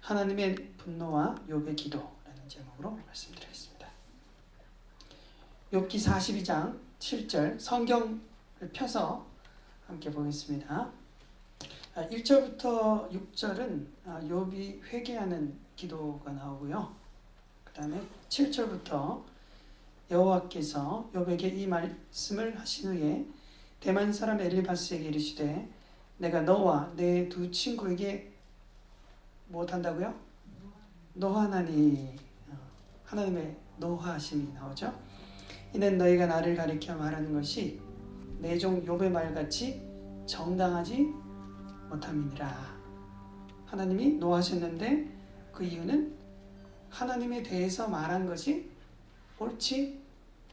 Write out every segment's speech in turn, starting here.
하나님의 분노와 욥의 기도라는 제목으로 말씀드리겠습니다. 욥기 42장 7절 성경을 펴서 함께 보겠습니다. 1절부터 6절은 욥이 회개하는 기도가 나오고요. 그 다음에 7절부터 여호와께서 욥에게 이 말씀을 하신 후에 대만 사람 엘리바스에게 이르시되 내가 너와 내 두 친구에게 무엇한다고요? 노하나니. 하나님의 노하심이 나오죠. 이는 너희가 나를 가리켜 말하는 것이 내 종 욥의 말같이 정당하지 못함이니라. 하나님이 노하셨는데 그 이유는 하나님에 대해서 말한 것이 옳지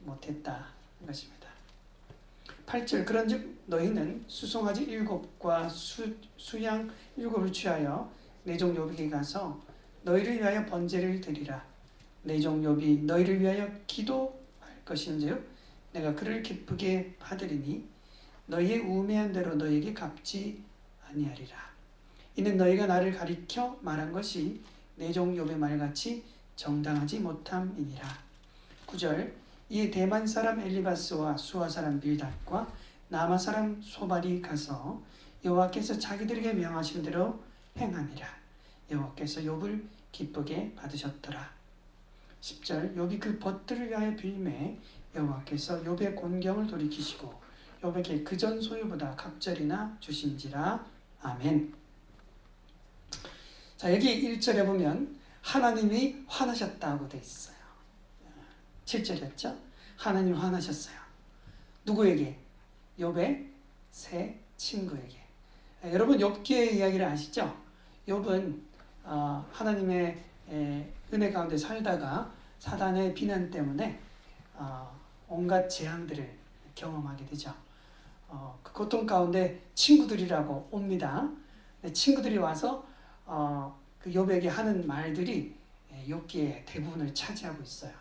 못했다는 것입니다. 8절 그런즉 너희는 수송아지 7과 수양 7을 취하여 내 종 욥에게 가서 너희를 위하여 번제를 드리라. 내 종 욥이 너희를 위하여 기도할 것인즉 내가 그를 기쁘게 받으리니 너희의 우매한 대로 너희에게 갚지 아니하리라. 이는 너희가 나를 가리켜 말한 것이 내 종 욥의 말같이 정당하지 못함이니라. 9절 이에 대만 사람 엘리바스와 수아 사람 빌닷과 나마 사람 소발이 가서 여호와께서 자기들에게 명하신 대로 행하니라. 여호와께서 욥을 기쁘게 받으셨더라. 10절 욥이 그 벗들을 위하여 빌매 여호와께서 욥의 곤경을 돌이키시고 욥에게 그전 소유보다 갑절이나 주신지라. 아멘. 자, 여기 1절에 보면 하나님이 화나셨다고 되어 있어요. 7절이었죠. 하나님 화나셨어요. 누구에게? 욥의 세 친구에게. 여러분 욥기의 이야기를 아시죠? 욥은 하나님의 은혜 가운데 살다가 사단의 비난 때문에 온갖 재앙들을 경험하게 되죠. 그 고통 가운데 친구들이라고 옵니다. 친구들이 와서 그 욥에게 하는 말들이 욥기의 대부분을 차지하고 있어요.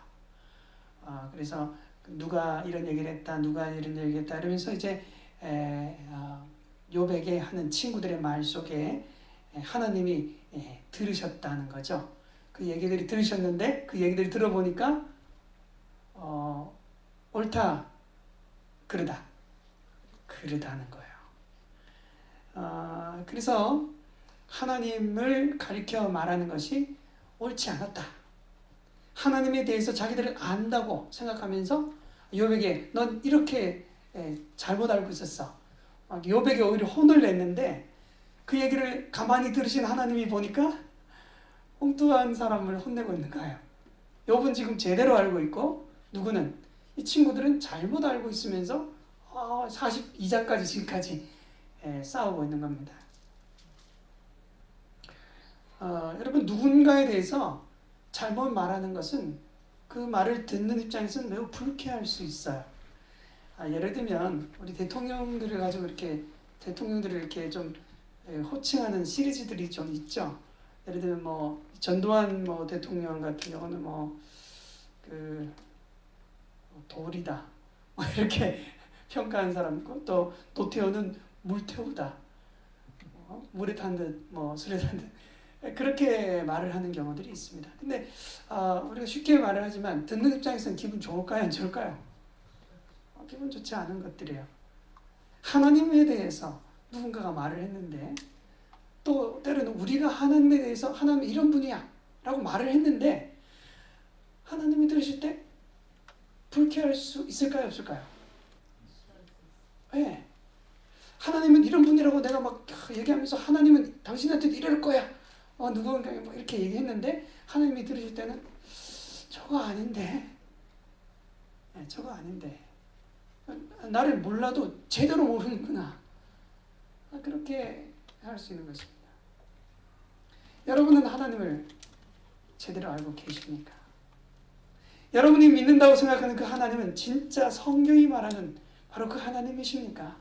그래서 누가 이런 얘기를 했다, 누가 이런 얘기를 했다 이러면서 이제 욥에게 하는 친구들의 말 속에 하나님이 들으셨다는 거죠. 그 얘기들이 들으셨는데 그 얘기들을 들어보니까 옳다, 그러다는 거예요. 그래서 하나님을 가리켜 말하는 것이 옳지 않았다. 하나님에 대해서 자기들을 안다고 생각하면서 욥에게 넌 이렇게 잘못 알고 있었어. 욥에게 오히려 혼을 냈는데 그 얘기를 가만히 들으신 하나님이 보니까 엉뚱한 사람을 혼내고 있는 거예요. 욥은 지금 제대로 알고 있고 누구는 이 친구들은 잘못 알고 있으면서 42장까지 지금까지 싸우고 있는 겁니다. 여러분 누군가에 대해서 잘못 말하는 것은 그 말을 듣는 입장에서는 매우 불쾌할 수 있어요. 예를 들면 우리 대통령들을 가지고 이렇게 대통령들을 이렇게 좀 호칭하는 시리즈들이 좀 있죠. 예를 들면 뭐 전두환 뭐 대통령 같은 경우는 뭐 그 돌이다 뭐 이렇게 평가한 사람 있고 또 노태우는 물태우다, 물에 탄 듯 뭐 술에 탄 듯 그렇게 말을 하는 경우들이 있습니다. 근데 우리가 쉽게 말을 하지만 듣는 입장에서는 기분 좋을까요? 안 좋을까요? 기분 좋지 않은 것들이에요. 하나님에 대해서 누군가가 말을 했는데 또 때로는 우리가 하나님에 대해서 하나님 이런 분이야 라고 말을 했는데 하나님이 들으실 때 불쾌할 수 있을까요? 없을까요? 네. 하나님은 이런 분이라고 내가 막 얘기하면서 하나님은 당신한테도 이럴 거야 누군가 뭐 이렇게 얘기했는데 하나님이 들으실 때는 저거 아닌데 저거 아닌데 나를 몰라도 제대로 모르는구나 그렇게 할 수 있는 것입니다. 여러분은 하나님을 제대로 알고 계십니까? 여러분이 믿는다고 생각하는 그 하나님은 진짜 성경이 말하는 바로 그 하나님이십니까?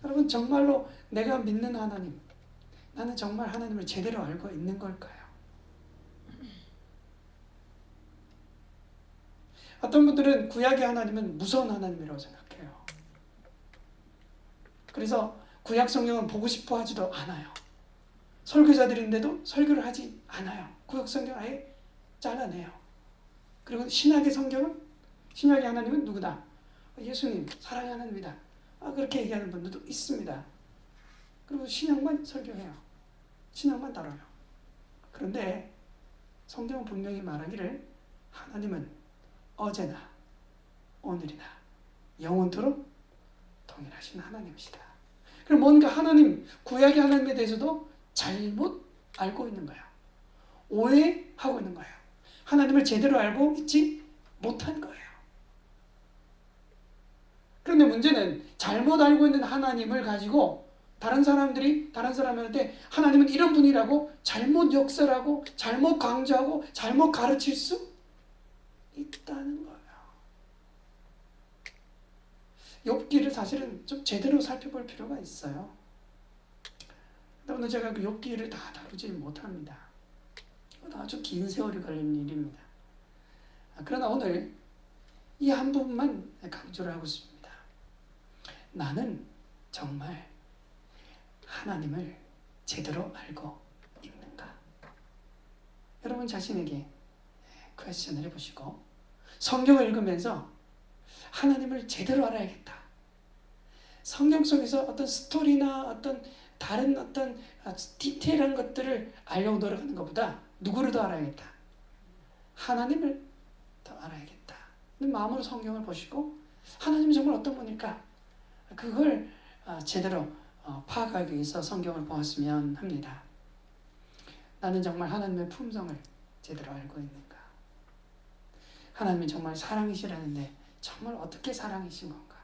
여러분 정말로 내가 믿는 하나님, 나는 정말 하나님을 제대로 알고 있는 걸까요? 어떤 분들은 구약의 하나님은 무서운 하나님이라고 생각해요. 그래서 구약 성경은 보고 싶어 하지도 않아요. 설교자들인데도 설교를 하지 않아요. 구약 성경 아예 잘라내요. 그리고 신약의 성경은, 신약의 하나님은 누구다? 예수님, 사랑의 하나님이다. 그렇게 얘기하는 분들도 있습니다. 그리고 신약만 설교해요. 신약만 다뤄요. 그런데 성경은 분명히 말하기를 하나님은 어제나 오늘이나 영원토록 동일하신 하나님이시다. 그럼 뭔가 하나님, 구약의 하나님에 대해서도 잘못 알고 있는 거야. 오해하고 있는 거예요. 하나님을 제대로 알고 있지 못한 거예요. 그런데 문제는 잘못 알고 있는 하나님을 가지고 다른 사람들이 다른 사람한테 하나님은 이런 분이라고 잘못 역설하고 잘못 강조하고 잘못 가르칠 수 있다는 거예요. 욥기를 사실은 좀 제대로 살펴볼 필요가 있어요. 오늘 제가 그 욥기를 다 다루지 못합니다. 아주 긴 세월이 걸리는 일입니다. 그러나 오늘 이 한 부분만 강조를 하고 싶습니다. 나는 정말 하나님을 제대로 알고 있는가? 여러분 자신에게 퀘스천을 해보시고 성경을 읽으면서 하나님을 제대로 알아야겠다. 성경 속에서 어떤 스토리나 어떤 다른 어떤 디테일한 것들을 알려고 노력하는 것보다 누구를 더 알아야겠다? 하나님을 더 알아야겠다. 마음으로 성경을 보시고 하나님이 정말 어떤 분일까? 그걸 제대로 파악하기 위해서 성경을 보았으면 합니다. 나는 정말 하나님의 품성을 제대로 알고 있는가? 하나님은 정말 사랑이시라는데 정말 어떻게 사랑이신 건가?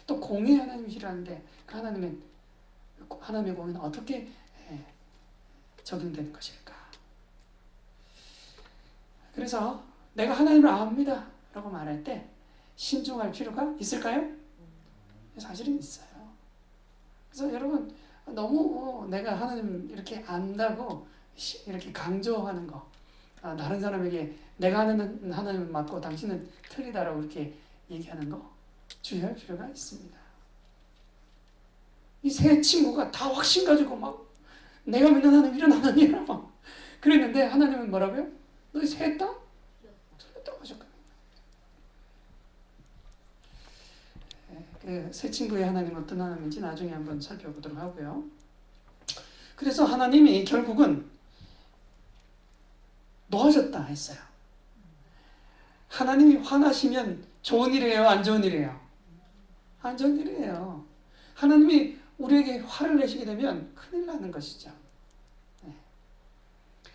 또 공의 하나님이시라는데 그 하나님의 공의는 어떻게 적용되는 것일까? 그래서 내가 하나님을 압니다 라고 말할 때 신중할 필요가 있을까요? 사실은 있어요. 그래서 여러분 너무 내가 하나님 이렇게 안다고 이렇게 강조하는 거, 다른 사람에게 내가 아는 하나님은 맞고 당신은 틀리다라고 이렇게 얘기하는 거 주의할 필요가 있습니다. 이 세 친구가 다 확신 가지고 막 내가 믿는 하나님 이런 하나님이라 막 그랬는데 하나님은 뭐라고요? 너희 셋 다? 틀렸다고 하셨거든요. 그 세 친구의 하나님 어떤 하나님인지 나중에 한번 살펴보도록 하고요. 그래서 하나님이 결국은 놓아졌다 했어요. 하나님이 화나시면 좋은 일이에요? 안 좋은 일이에요? 안 좋은 일이에요. 하나님이 우리에게 화를 내시게 되면 큰일 나는 것이죠.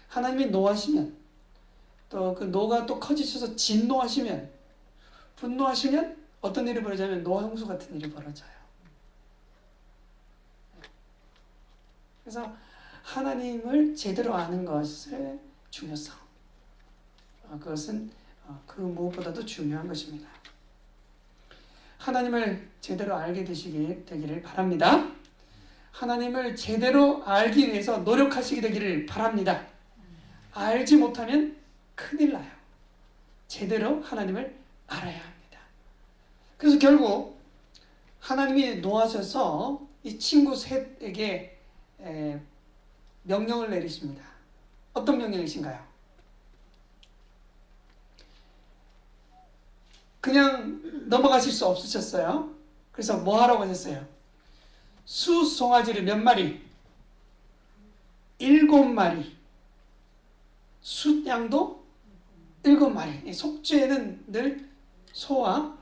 하나님이 노하시면 또 그 노가 또 커지셔서 진노하시면 분노하시면 어떤 일이 벌어지냐면 노홍수 같은 일이 벌어져요. 그래서 하나님을 제대로 아는 것의 중요성, 그것은 그 무엇보다도 중요한 것입니다. 하나님을 제대로 알게 되기를 바랍니다. 하나님을 제대로 알기 위해서 노력하시게 되기를 바랍니다. 알지 못하면 큰일 나요. 제대로 하나님을 알아야 합니다. 그래서 결국 하나님이 놓아셔서 이 친구 셋에게 명령을 내리십니다. 어떤 명령이신가요? 그냥 넘어가실 수 없으셨어요. 그래서 뭐 하라고 하셨어요? 수송아지를 몇 마리? 7마리. 숫양도 7마리. 속죄에는 늘 소와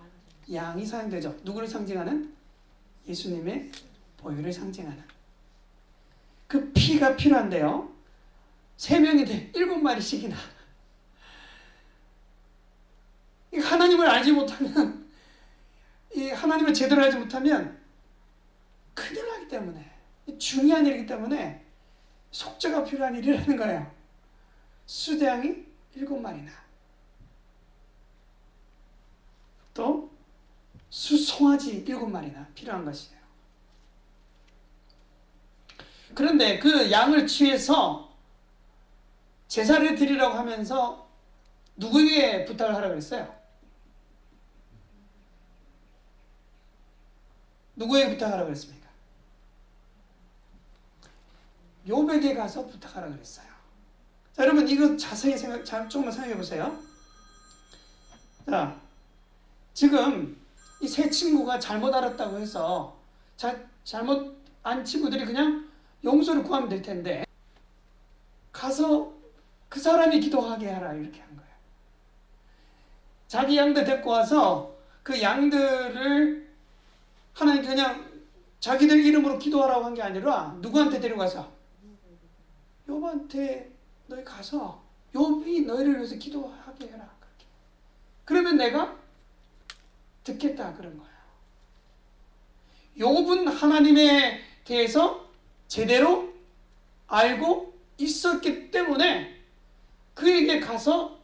양이 사용되죠. 누구를 상징하는? 예수님의 보혈을 상징하는. 그 피가 필요한데요. 3명인데 7마리씩이나. 하나님을 알지 못하면, 이 하나님을 제대로 알지 못하면 큰일 나기 때문에, 중요한 일이기 때문에 속죄가 필요한 일이라는 거예요. 수대양이 7마리나. 또 수송아지 7마리나 필요한 것이에요. 그런데 그 양을 취해서 제사를 드리라고 하면서 누구에게 부탁을 하라고 했어요? 누구에게 부탁하라고 했습니까? 욥에게 가서 부탁하라 그랬어요. 자, 여러분 이거 자세히 조금만 생각해 보세요. 자, 지금 이 세 친구가 잘못 알았다고 해서 잘못 안 친구들이 그냥 용서를 구하면 될 텐데 가서 그 사람이 기도하게 하라 이렇게 한 거예요. 자기 양들 데리고 와서 그 양들을 하나님 그냥 자기들 이름으로 기도하라고 한 게 아니라 누구한테 데려가서 욥한테 너희 가서 욥이 너희를 위해서 기도하게 해라. 그렇게. 그러면 내가 듣겠다 그런 거예요. 욥은 하나님에 대해서 제대로 알고 있었기 때문에 그에게 가서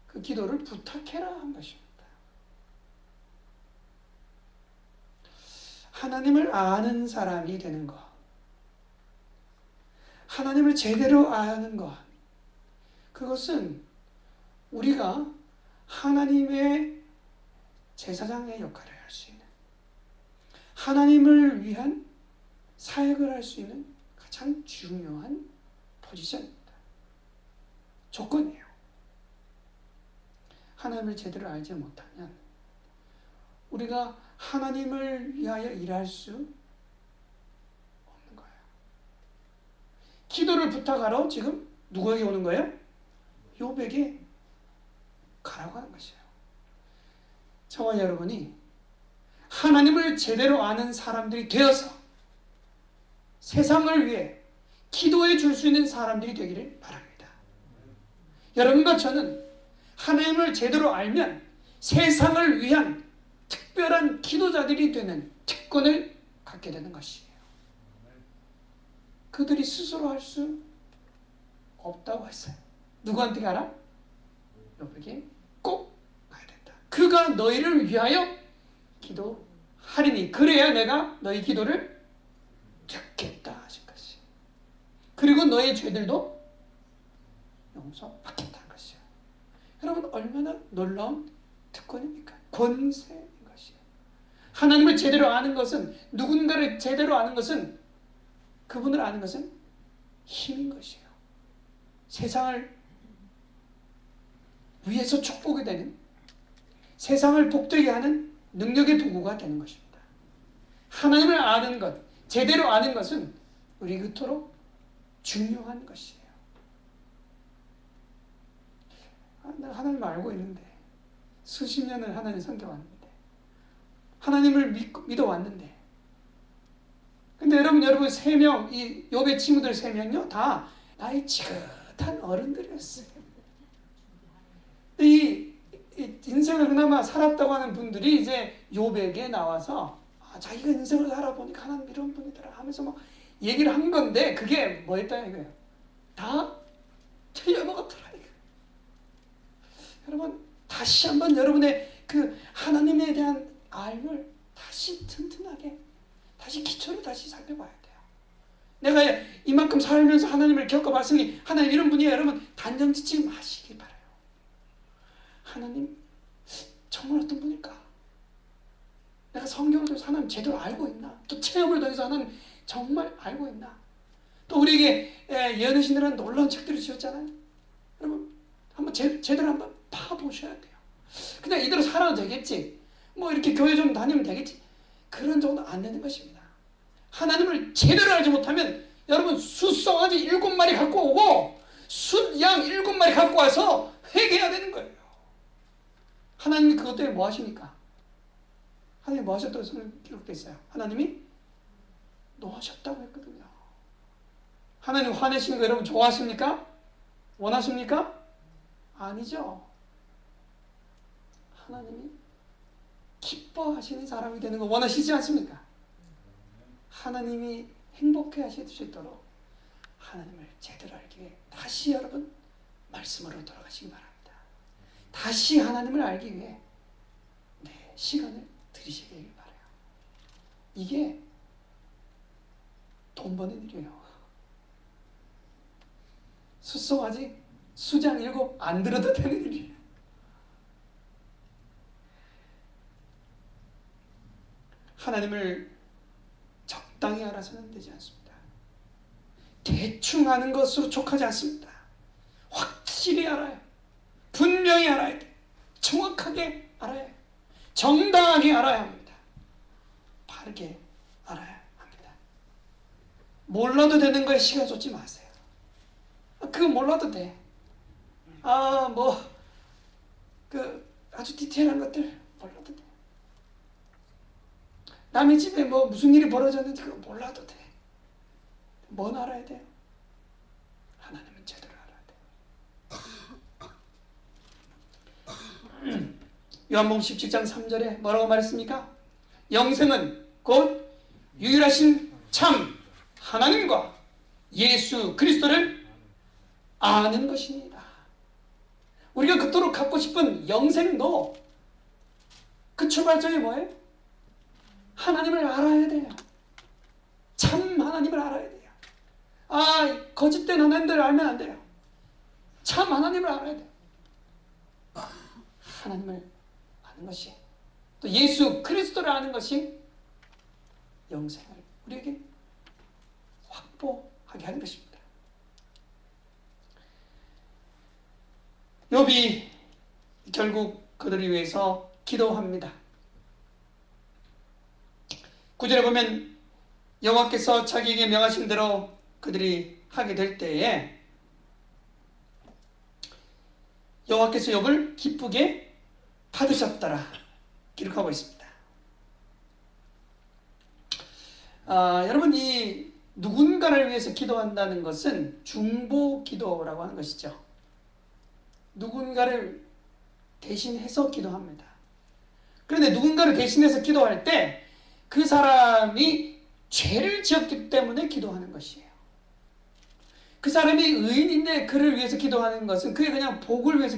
그 기도를 부탁해라 한 것입니다. 하나님을 아는 사람이 되는 것, 하나님을 제대로 아는 것, 그것은 우리가 하나님의 제사장의 역할을 할 수 있는, 하나님을 위한 사역을 할 수 있는 가장 중요한 포지션입니다. 조건이에요. 하나님을 제대로 알지 못하면 우리가 하나님을 위하여 일할 수 없는 거예요. 기도를 부탁하러 지금 누구에게 오는 거예요? 욥에게 가라고 하는 것이에요. 저와 여러분이 하나님을 제대로 아는 사람들이 되어서 세상을 위해 기도해 줄 수 있는 사람들이 되기를 바랍니다. 여러분과 저는 하나님을 제대로 알면 세상을 위한 특별한 기도자들이 되는 특권을 갖게 되는 것이에요. 그들이 스스로 할 수 없다고 했어요. 누구한테 가라? 욥에게 꼭 가야 된다. 그가 너희를 위하여 기도하리니 그래야 내가 너희 기도를 듣겠다 하신 것이에요. 그리고 너의 죄들도 용서받겠다는 것이에요. 여러분 얼마나 놀라운 특권입니까? 권세인 것이에요. 하나님을 제대로 아는 것은, 누군가를 제대로 아는 것은, 그분을 아는 것은 힘인 것이에요. 세상을 위해서 축복이 되는, 세상을 복되게 하는 능력의 도구가 되는 것입니다. 하나님을 아는 것, 제대로 아는 것은 우리 그토록 중요한 것이에요. 내가 하나님을 알고 있는데, 수십 년을 하나님을 섬겨왔는데, 하나님을 믿어왔는데, 근데 여러분 3명, 이 욥의 친구들 3명요, 다 나이 지긋한 어른들이었어요. 이 인생을 그나마 살았다고 하는 분들이 이제 욥에게 나와서 자기가 인생을 살아보니까 하나님 이런 분이더라 하면서 막 얘기를 한 건데, 그게 뭐였다 이거예요? 다 틀려먹었더라 이거. 여러분 다시 한번 여러분의 그 하나님에 대한 알을 다시 튼튼하게, 다시 기초를 다시 살펴봐야 돼요. 내가 이만큼 살면서 하나님을 겪어봤으니 하나님 이런 분이에요. 여러분 단정 짓지 마시기 바라요. 하나님 정말 어떤 분일까? 내가 성경을 통해서 하나님 제대로 알고 있나? 또 체험을 통해서 하나님 정말 알고 있나? 또 우리에게 예언의 신이라는 놀라운 책들을 지었잖아요. 여러분 한번 제대로 한번 파보셔야 돼요. 그냥 이대로 살아도 되겠지, 뭐 이렇게 교회 좀 다니면 되겠지, 그런 정도 안 되는 것입니다. 하나님을 제대로 알지 못하면 여러분 숫송아지 7마리 갖고 오고 숫양 7마리 갖고 와서 회개해야 되는 거예요. 하나님이 그것 때문에 뭐 하시니까? 하나님이 뭐 하셨다고 기록되어 있어요? 하나님이 노하셨다고 했거든요. 하나님 화내시는 거 여러분 좋아하십니까? 원하십니까? 아니죠. 하나님이 기뻐하시는 사람이 되는 거 원하시지 않습니까? 하나님이 행복해 하실 수 있도록 하나님을 제대로 알기 위해 다시 여러분 말씀으로 돌아가시기 바랍니다. 다시 하나님을 알기 위해 시간을 들이시길 바라요. 이게 돈 버는 일이에요. 숫송아지 수장 7 안 들어도 되는 일이에요. 하나님을 적당히 알아서는 되지 않습니다. 대충 하는 것으로 족하지 않습니다. 확실히 알아요. 분명히 알아야 돼. 정확하게 알아야 해. 정당하게 알아야 합니다. 바르게 알아야 합니다. 몰라도 되는 거에 시간 쏟지 마세요. 그거 몰라도 돼. 아주 디테일한 것들 몰라도 돼. 남의 집에 무슨 일이 벌어졌는지 그거 몰라도 돼. 뭔 알아야 돼요? 하나님은 제대로 알아야 돼요. 요한복음 17장 3절에 뭐라고 말했습니까? 영생은 곧 유일하신 참 하나님과 예수 그리스도를 아는 것입니다. 우리가 그토록 갖고 싶은 영생도 그 출발점이 뭐예요? 하나님을 알아야 돼요. 참 하나님을 알아야 돼요. 거짓된 하나님들을 알면 안 돼요. 참 하나님을 알아야 돼요. 하나님을 아는 것이, 또 예수 그리스도를 아는 것이 영생을 우리에게 확보하게 하는 것입니다. 욥이 결국 그들을 위해서 기도합니다. 9절에 보면 여호와께서 자기에게 명하신 대로 그들이 하게 될 때에 여호와께서 욥을 기쁘게 받으셨더라 기록하고 있습니다. 여러분, 이 누군가를 위해서 기도한다는 것은 중보 기도라고 하는 것이죠. 누군가를 대신해서 기도합니다. 그런데 누군가를 대신해서 기도할 때 그 사람이 죄를 지었기 때문에 기도하는 것이에요. 그 사람이 의인인데 그를 위해서 기도하는 것은 그게 그냥 복을 위해서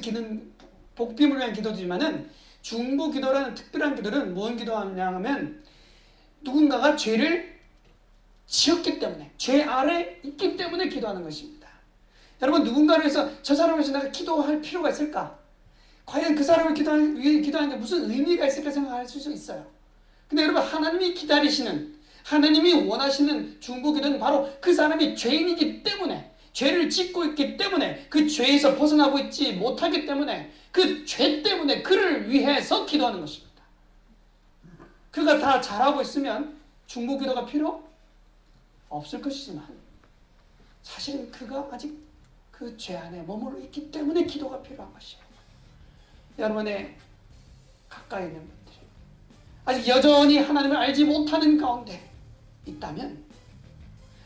복빔을 위한 기도지만은 중보 기도라는 특별한 기도는 무슨 기도하냐 하면 누군가가 죄를 지었기 때문에, 죄 아래 있기 때문에 기도하는 것입니다. 여러분, 누군가를 위해서 저 사람을 위해서 내가 기도할 필요가 있을까? 과연 그 사람을 위해 기도하는 게 무슨 의미가 있을까 생각할 수 있어요. 근데 여러분, 하나님이 기다리시는, 하나님이 원하시는 중보 기도는 바로 그 사람이 죄인이기 때문에, 죄를 짓고 있기 때문에, 그 죄에서 벗어나고 있지 못하기 때문에, 그 죄 때문에 그를 위해서 기도하는 것입니다. 그가 다 잘하고 있으면 중보 기도가 필요 없을 것이지만 사실은 그가 아직 그 죄 안에 머물러 있기 때문에 기도가 필요한 것이에요. 여러분의 가까이 있는 분들이 아직 여전히 하나님을 알지 못하는 가운데 있다면,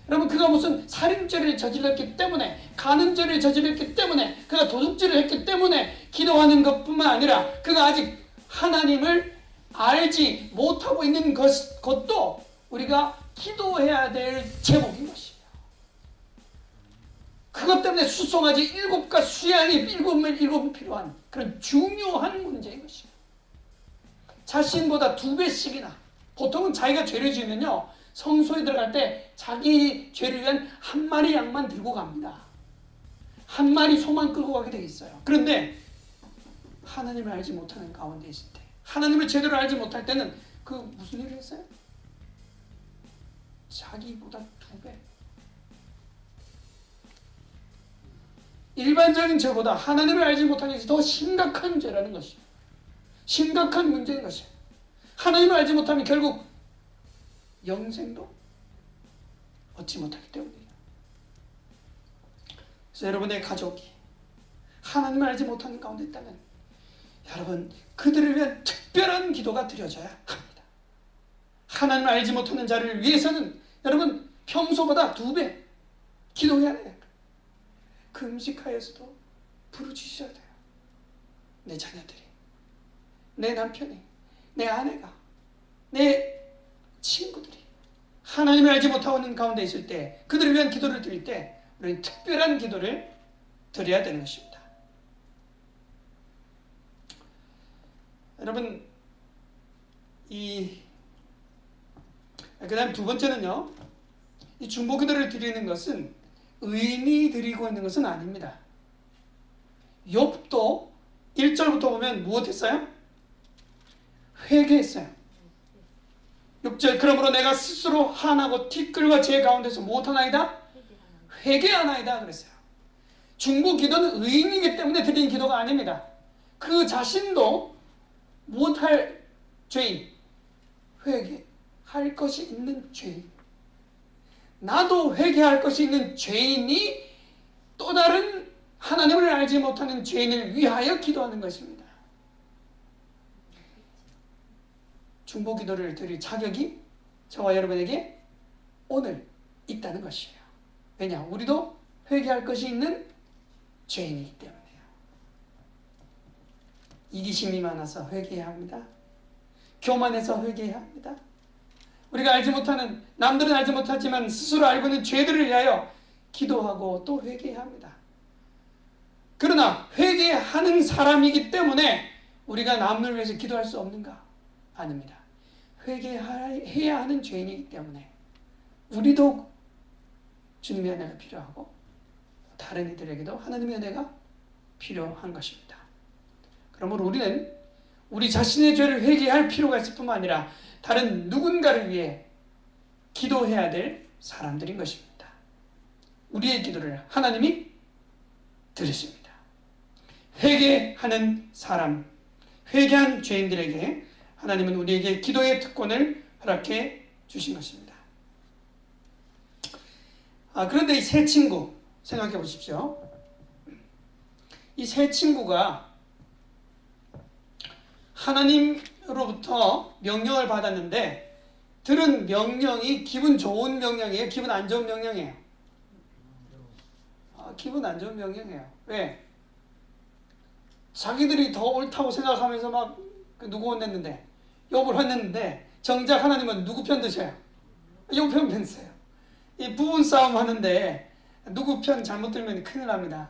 여러분, 그가 무슨 살인죄를 저질렀기 때문에, 간음죄를 저질렀기 때문에, 그가 도둑질을 했기 때문에 기도하는 것뿐만 아니라 그가 아직 하나님을 알지 못하고 있는 것도 우리가 기도해야 될 제목인 것이에요. 그것 때문에 수송아지 7과 수양이 7은 필요한 그런 중요한 문제인 것이에요. 자신보다 2배씩이나, 보통은 자기가 죄를 지으면요, 성소에 들어갈 때 자기 죄를 위한 한 마리 양만 들고 갑니다. 한 마리 소만 끌고 가게 되어 있어요. 그런데 하나님을 알지 못하는 가운데 있을 때, 하나님을 제대로 알지 못할 때는 그 무슨 일을 했어요? 자기보다 2배. 일반적인 죄보다 하나님을 알지 못하는 것이 더 심각한 죄라는 것이에요. 심각한 문제인 것이에요. 하나님을 알지 못하면 결국 영생도 얻지 못하기 때문이에요. 그래서 여러분의 가족이 하나님을 알지 못하는 가운데 있다면 여러분, 그들을 위한 특별한 기도가 드려져야 합니다. 하나님을 알지 못하는 자를 위해서는 여러분, 평소보다 2배 기도해야 돼요. 금식하여서도 부르짖으셔야 돼요. 내 자녀들이, 내 남편이, 내 아내가, 내 친구들이 하나님을 알지 못하고 있는 가운데 있을 때, 그들을 위한 기도를 드릴 때 우리는 특별한 기도를 드려야 되는 것입니다. 여러분, 그 다음 2번째는요, 이 중보 기도를 드리는 것은 의인이 드리고 있는 것은 아닙니다. 욥도 1절부터 보면 무엇했어요? 회개했어요. 6절, 그러므로 내가 스스로 한하고 티끌과 제 가운데서 무엇하나이다? 회개하나이다 그랬어요. 중보 기도는 의인이기 때문에 드리는 기도가 아닙니다. 그 자신도 못할 죄인, 회개할 것이 있는 죄인, 나도 회개할 것이 있는 죄인이 또 다른 하나님을 알지 못하는 죄인을 위하여 기도하는 것입니다. 중보 기도를 드릴 자격이 저와 여러분에게 오늘 있다는 것이에요. 왜냐? 우리도 회개할 것이 있는 죄인이기 때문에요. 이기심이 많아서 회개해야 합니다. 교만해서 회개해야 합니다. 우리가 알지 못하는, 남들은 알지 못하지만 스스로 알고 있는 죄들을 위하여 기도하고 또 회개해야 합니다. 그러나 회개하는 사람이기 때문에 우리가 남을 위해서 기도할 수 없는가? 아닙니다. 회개해야 하는 죄인이기 때문에 우리도 주님의 은혜가 필요하고 다른 이들에게도 하나님의 은혜가 필요한 것입니다. 그러므로 우리는 우리 자신의 죄를 회개할 필요가 있을 뿐만 아니라 다른 누군가를 위해 기도해야 될 사람들인 것입니다. 우리의 기도를 하나님이 들으십니다. 회개하는 사람, 회개한 죄인들에게 하나님은 우리에게 기도의 특권을 허락해 주신 것입니다. 그런데 이 세 친구 생각해 보십시오. 이 세 친구가 하나님으로부터 명령을 받았는데 들은 명령이 기분 좋은 명령이에요? 기분 안 좋은 명령이에요? 기분 안 좋은 명령이에요. 왜? 자기들이 더 옳다고 생각하면서 막 누구 혼냈는데? 욥을 혼냈는데 정작 하나님은 누구 편 드셔요? 욥 편 드세요. 이 부분 싸움 하는데 누구 편 잘못 들면 큰일 납니다.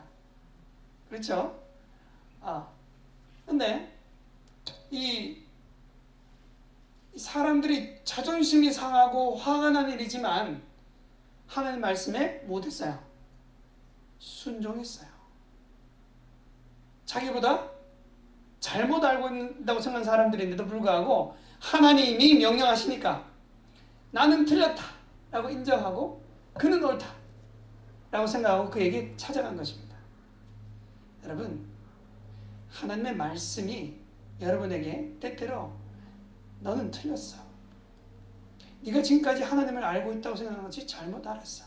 그렇죠? 근데 이 사람들이 자존심이 상하고 화가 난 일이지만 하나님 말씀에 못했어요. 순종했어요. 자기보다 잘못 알고 있다고 생각하는 사람들인데도 불구하고 하나님이 명령하시니까 나는 틀렸다 라고 인정하고 그는 옳다 라고 생각하고 그에게 찾아간 것입니다. 여러분, 하나님의 말씀이 여러분에게 때때로 너는 틀렸어, 네가 지금까지 하나님을 알고 있다고 생각한 것이 잘못 알았어,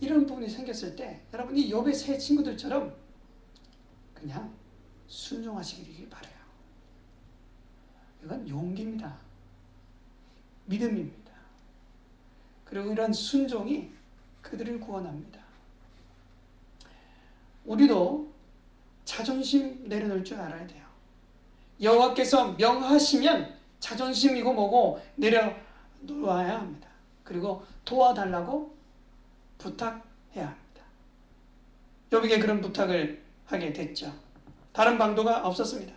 이런 부분이 생겼을 때 여러분 이 욥의 세 친구들처럼 그냥 순종하시길 바라요. 이건 용기입니다. 믿음입니다. 그리고 이런 순종이 그들을 구원합니다. 우리도 자존심 내려놓을 줄 알아야 돼요. 여호와께서 명하시면 자존심이고 뭐고 내려놓아야 합니다. 그리고 도와달라고 부탁해야 합니다. 욥에게 그런 부탁을 하게 됐죠. 다른 방도가 없었습니다.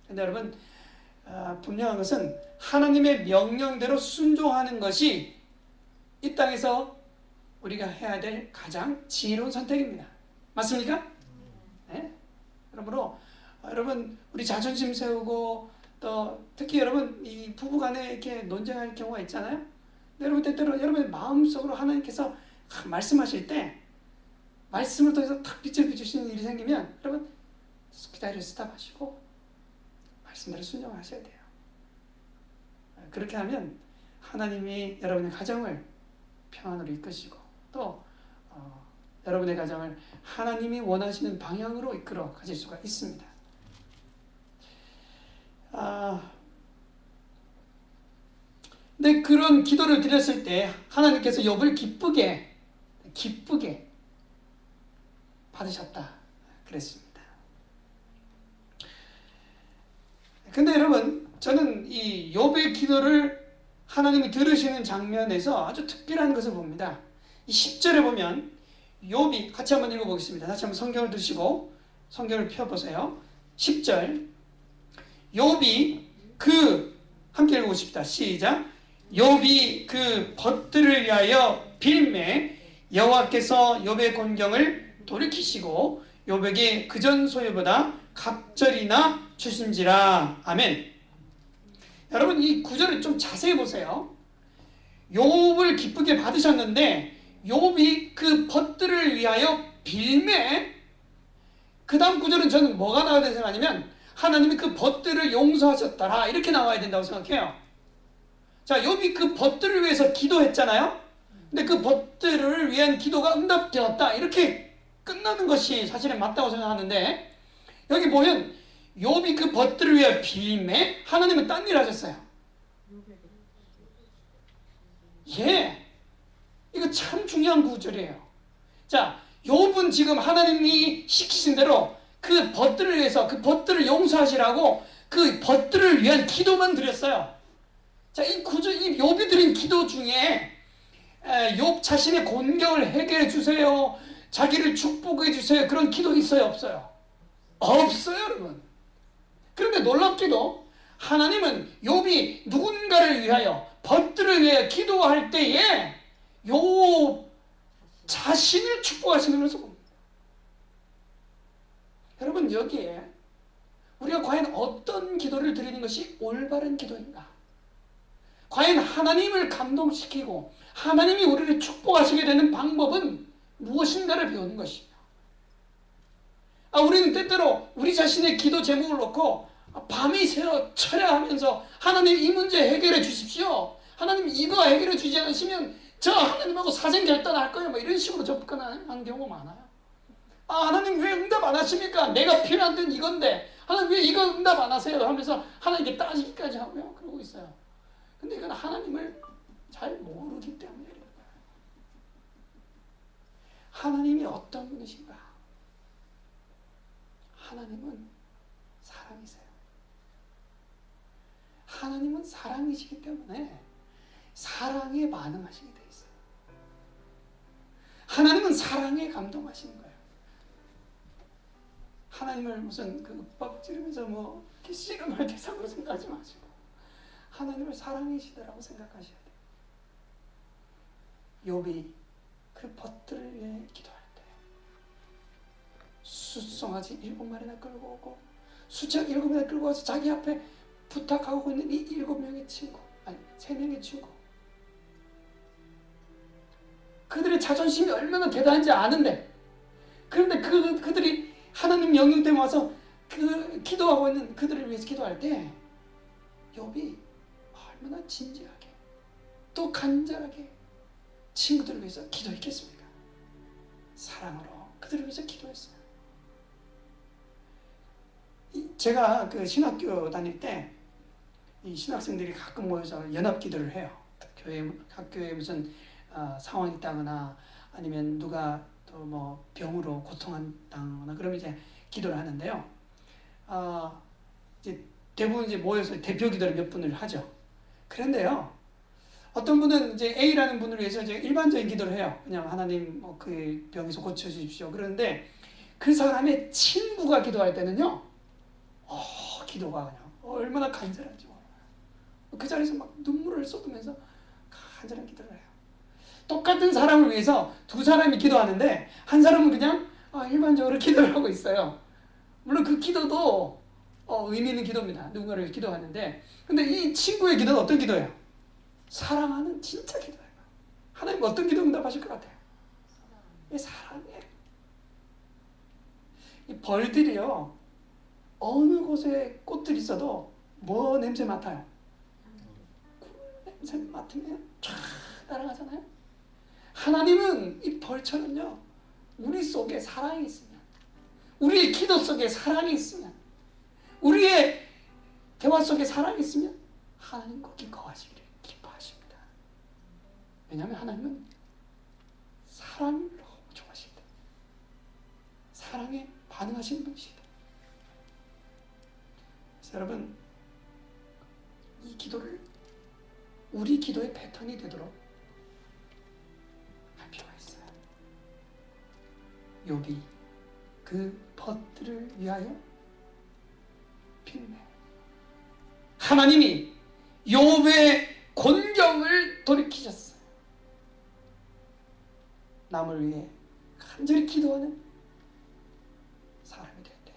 그런데 여러분, 분명한 것은 하나님의 명령대로 순종하는 것이 이 땅에서 우리가 해야 될 가장 지혜로운 선택입니다. 맞습니까? 네? 그러므로 여러분, 우리 자존심 세우고 또 특히 여러분 이 부부간에 이렇게 논쟁할 경우가 있잖아요. 근데 여러분 때때로 여러분의 마음속으로 하나님께서 말씀하실 때 말씀을 통해서 탁 빛을 비추시는 일이 생기면 여러분 기다려 스탑하시고 말씀대로 순종하셔야 돼요. 그렇게 하면 하나님이 여러분의 가정을 평안으로 이끄시고 또 여러분의 가정을 하나님이 원하시는 방향으로 이끌어 가실 수가 있습니다. 근데 그런 기도를 드렸을 때 하나님께서 욥을 기쁘게 받으셨다 그랬습니다. 근데 여러분, 저는 이 욥의 기도를 하나님이 들으시는 장면에서 아주 특별한 것을 봅니다. 이 10절에 보면 욥이, 같이 한번 읽어보겠습니다. 다시 한번 성경을 드시고 성경을 펴보세요. 10절, 욥이 함께 읽어보십시다. 시작. 욥이 그 벗들을 위하여 빌매 여호와께서 욥의 곤경을 돌이키시고 욥에게 그전 소유보다 갑절이나 주신지라. 아멘. 여러분 이 구절을 좀 자세히 보세요. 욥을 기쁘게 받으셨는데 욥이 그 벗들을 위하여 빌매. 그 다음 구절은 저는 뭐가 나와야 된다고 생각하냐면 하나님이 그 벗들을 용서하셨더라 이렇게 나와야 된다고 생각해요. 자, 욥이 그 벗들을 위해서 기도했잖아요. 근데 그 벗들을 위한 기도가 응답되었다 이렇게 끝나는 것이 사실은 맞다고 생각하는데, 여기 보면 욥이 그 벗들을 위해 빌매 하나님은 딴 일 하셨어요. 예, 이거 참 중요한 구절이에요. 자, 욥은 지금 하나님이 시키신 대로 그 벗들을 위해서 그 벗들을 용서하시라고 그 벗들을 위한 기도만 드렸어요. 자, 이 구절, 이 욥이 드린 기도 중에 욥 자신의 곤경을 해결해 주세요, 자기를 축복해 주세요, 그런 기도 있어요, 없어요? 없어요, 여러분. 그런데 놀랍게도 하나님은 욥이 누군가를 위하여 벗들을 위하여 기도할 때에 욥 자신을 축복하시는 것을 봅니다. 여러분, 여기에 우리가 과연 어떤 기도를 드리는 것이 올바른 기도인가? 과연 하나님을 감동시키고 하나님이 우리를 축복하시게 되는 방법은 무엇인가를 배우는 것이죠. 우리는 때때로 우리 자신의 기도 제목을 놓고 밤이 새어 철야하면서 하나님 이 문제 해결해 주십시오, 하나님 이거 해결해 주지 않으시면 저 하나님하고 사정 결단할 거예요, 뭐 이런 식으로 접근하는 경우가 많아요. 하나님 왜 응답 안 하십니까? 내가 필요한 데는 이건데 하나님 왜 이거 응답 안 하세요? 하면서 하나님께 따지기까지 하고요, 그러고 있어요. 근데 이건 하나님을 잘 모르기 때문에 이런 거예요. 하나님이 어떤 분이신가? 하나님은 사랑이세요. 하나님은 사랑이시기 때문에 사랑에 반응하시게 돼 있어요. 하나님은 사랑에 감동하시는 거예요. 하나님을 무슨 그 윽박 지르면서 뭐 씨름할 대상으로 생각하지 마시고 하나님을 사랑이시다라고 생각하셔야 돼요. 욥이 그 벗들을 위해 기도할 때 숫송아지 7마리나 끌고 오고 수작 7마리나 끌고 와서 자기 앞에 부탁하고 있는 이 7명의 친구, 아니 3명의 친구, 그들의 자존심이 얼마나 대단한지 아는데, 그런데 그들이 하나님 명령 때문에 와서 그 기도하고 있는 그들을 위해서 기도할 때 욥이 얼마나 진지하게 또 간절하게 친구들을 위해서 기도했겠습니까? 사랑으로 그들을 위해서 기도했어요. 제가 그 신학교 다닐 때 이 신학생들이 가끔 모여서 연합 기도를 해요. 학교에 무슨 상황이 있다거나 아니면 누가 또 뭐 병으로 고통한다거나 그러면 이제 기도를 하는데요. 이제 대부분 이제 모여서 대표 기도를 몇 분을 하죠. 그런데요, 어떤 분은 이제 A라는 분을 위해서 이제 일반적인 기도를 해요. 그냥 하나님 뭐 그 병에서 고쳐 주십시오. 그런데 그 사람의 친구가 기도할 때는요, 기도가 그냥 얼마나 간절한지 몰라요. 그 자리에서 막 눈물을 쏟으면서 간절한 기도를 해요. 똑같은 사람을 위해서 두 사람이 기도하는데 한 사람은 그냥 일반적으로 기도를 하고 있어요. 물론 그 기도도 의미 있는 기도입니다. 누군가를 위해 기도하는데, 근데 이 친구의 기도는 어떤 기도예요? 사랑하는 진짜 기도예요. 하나님 어떤 기도 응답하실 것 같아요? 사랑이에요. 이 벌들이요, 어느 곳에 꽃들이 있어도 뭐 냄새 맡아요? 꿀 냄새 맡으면 쫙 날아가잖아요. 하나님은 이 벌처럼요, 우리 속에 사랑이 있으면, 우리의 기도 속에 사랑이 있으면, 우리의 대화 속에 사랑이 있으면 하나님 거기 거하시기를 기뻐하십니다. 왜냐하면 하나님은 사랑을 너무 좋아하십니다. 사랑에 반응하시는 분이시다. 그래서 여러분, 이 기도를 우리 기도의 패턴이 되도록 할 필요가 있어요. 욥이 그 벗들을 위하여 빌매. 하나님이 욥의 곤경을 돌이키셨어요. 남을 위해 간절히 기도하는 사람이 될 때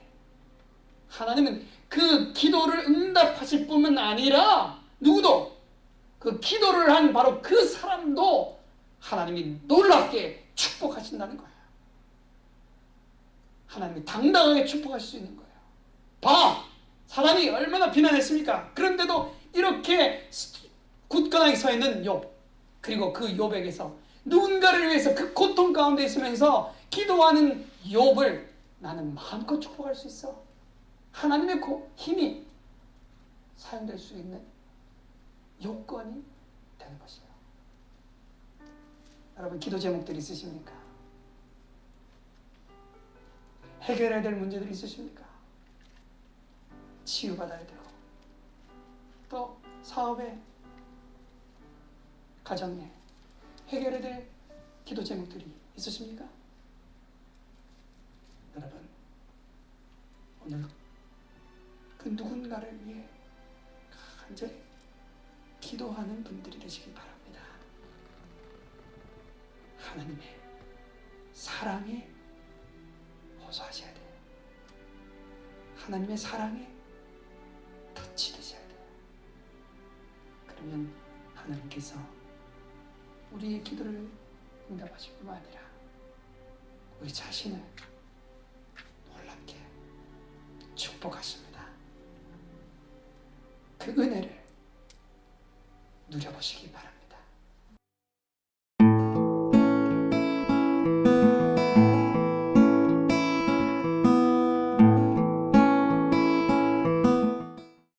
하나님은 그 기도를 응답하실 뿐만 아니라 누구도 그 기도를 한 바로 그 사람도 하나님이 놀랍게 축복하신다는 거예요. 하나님이 당당하게 축복하실 수 있는 거예요. 봐! 사람이 얼마나 비난했습니까? 그런데도 이렇게 굳건하게 서 있는 욥, 그리고 그 욥에게서 누군가를 위해서 그 고통 가운데 있으면서 기도하는 욥을 나는 마음껏 축복할 수 있어. 하나님의 힘이 사용될 수 있는 요건이 되는 것이에요. 여러분, 기도 제목들이 있으십니까? 해결해야 될 문제들이 있으십니까? 치유받아야 되고, 또 사업에, 가정에 해결해야 될 기도 제목들이 있으십니까? 여러분, 오늘 그 누군가를 위해 간절히 기도하는 분들이 되시기 바랍니다. 하나님의 사랑에 호소하셔야 돼요. 하나님의 사랑에 덧치드셔야 돼요. 그러면 하나님께서 우리의 기도를 응답하실 뿐만 아니라 우리 자신을 놀랍게 축복하십니다. 그 은혜를 누려보시기 바랍니다.